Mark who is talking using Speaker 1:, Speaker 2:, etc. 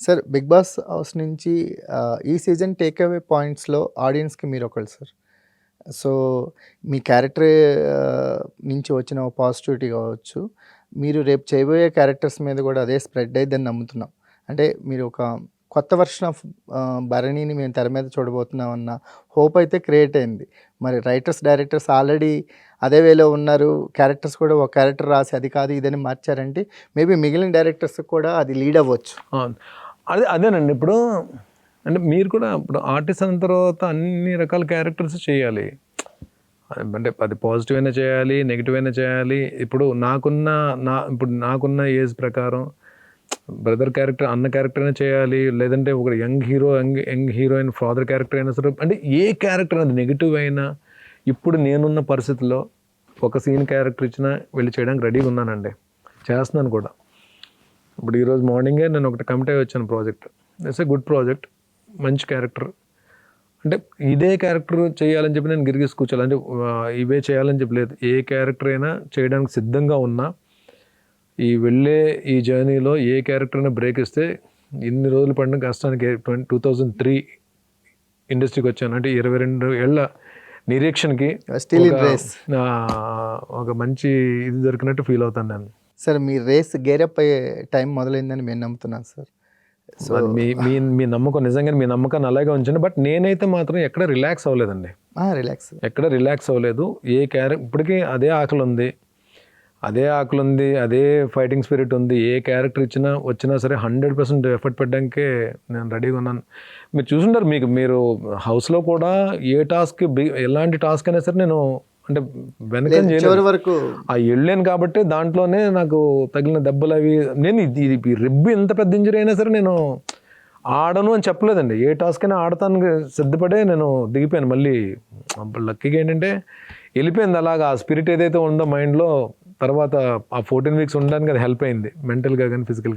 Speaker 1: Sir 'big boss' house నుంచి ఈ season take away పాయింట్స్‌లో ఆడియన్స్‌కి మీరొకళ్ళు సార్. సో, మీ క్యారెక్టర్ నుంచి వచ్చిన పాజిటివిటీ కావచ్చు, మీరు రేపు చేయబోయే క్యారెక్టర్స్ మీద కూడా అదే స్ప్రెడ్ అయిద్దని నమ్ముతున్నాం. అంటే మీరు ఒక కొత్త వెర్షన్ ఆఫ్ భరణిని మేము తెర మీద చూడబోతున్నాం అన్న హోప్ అయితే క్రియేట్ అయింది. మరి రైటర్స్, డైరెక్టర్స్ ఆల్రెడీ అదే వేలో ఉన్నారు. క్యారెక్టర్స్ కూడా ఒక క్యారెక్టర్ రాసి అది కాదు ఇదని మార్చారంటే మేబీ మిగిలిన డైరెక్టర్స్‌కి కూడా అది లీడ్ అవ్వచ్చు.
Speaker 2: అవును. అదేనండి. ఇప్పుడు అంటే మీరు కూడా ఇప్పుడు ఆర్టిస్ట్ అయిన తర్వాత అన్ని రకాల క్యారెక్టర్స్ చేయాలి. అంటే అది పాజిటివ్ అయినా చేయాలి, నెగిటివ్ అయినా చేయాలి. ఇప్పుడు నాకున్న ఏజ్ ప్రకారం బ్రదర్ క్యారెక్టర్, అన్న క్యారెక్టర్ అయినా చేయాలి, లేదంటే ఒక యంగ్ హీరోయిన్ ఫాదర్ క్యారెక్టర్ అయినా సరే, అంటే ఏ క్యారెక్టర్ అది నెగిటివ్ అయినా ఇప్పుడు నేనున్న పరిస్థితిలో ఒక సీన్ క్యారెక్టర్ ఇచ్చినా వెళ్ళి చేయడానికి రెడీగా ఉన్నానండి, చేస్తున్నాను కూడా. ఇప్పుడు ఈరోజు మార్నింగే నేను ఒకటి కమిట్ అయ్యి వచ్చాను project. It's a good project, మంచి క్యారెక్టర్. అంటే ఇదే క్యారెక్టర్ చేయాలని చెప్పి నేను గిరిగేసి కూర్చోాలి, అంటే ఇవే చేయాలని చెప్పలేదు. ఏ క్యారెక్టర్ అయినా చేయడానికి సిద్ధంగా ఉన్నా. ఈ జర్నీలో ఏ క్యారెక్టర్ అయినా బ్రేక్ ఇస్తే ఇన్ని రోజులు పడిన కష్టానికి 2003 ఇండస్ట్రీకి వచ్చాను. అంటే 22 ఏళ్ల నిరీక్షణకి ఒక మంచి ఇది దొరికినట్టు ఫీల్ అవుతాను నేను.
Speaker 1: సార్ మీ రేస్ గేరప్ అయ్యే టైం మొదలైందని నేను నమ్ముతున్నాను సార్.
Speaker 2: సో మీ నమ్మకం, నిజంగా మీ నమ్మకాన్ని అలాగే ఉంచండి. బట్ నేనైతే మాత్రం ఎక్కడ రిలాక్స్ అవ్వలేదండి. ఎక్కడ రిలాక్స్ అవ్వలేదు. ఇప్పటికీ అదే ఆకలి ఉంది, అదే ఫైటింగ్ స్పిరిట్ ఉంది. ఏ క్యారెక్టర్ వచ్చినా సరే 100% ఎఫర్ట్ పెట్టడానికే నేను రెడీగా ఉన్నాను. మీరు చూసుంటారు, మీరు హౌస్లో కూడా ఏ టాస్క్, ఎలాంటి టాస్క్ అయినా సరే నేను అంటే వెనకం చేయలేదు.
Speaker 1: వరకు
Speaker 2: వెళ్ళాను కాబట్టి దాంట్లోనే నాకు తగిలిన దెబ్బలు అవి, నేను ఇది రిబ్బు ఎంత పెద్ద ఇంజరీ అయినా సరే నేను ఆడను అని చెప్పలేదండి. ఏ టాస్క్ అయినా ఆడతాను సిద్ధపడే నేను దిగిపోయాను. మళ్ళీ లక్కీగా ఏంటంటే వెళ్ళిపోయింది అలాగా. ఆ స్పిరిట్ ఏదైతే ఉందో మైండ్లో, తర్వాత ఆ 14 వీక్స్ ఉండడానికి అది హెల్ప్ అయింది, మెంటల్గా కానీ ఫిజికల్గా.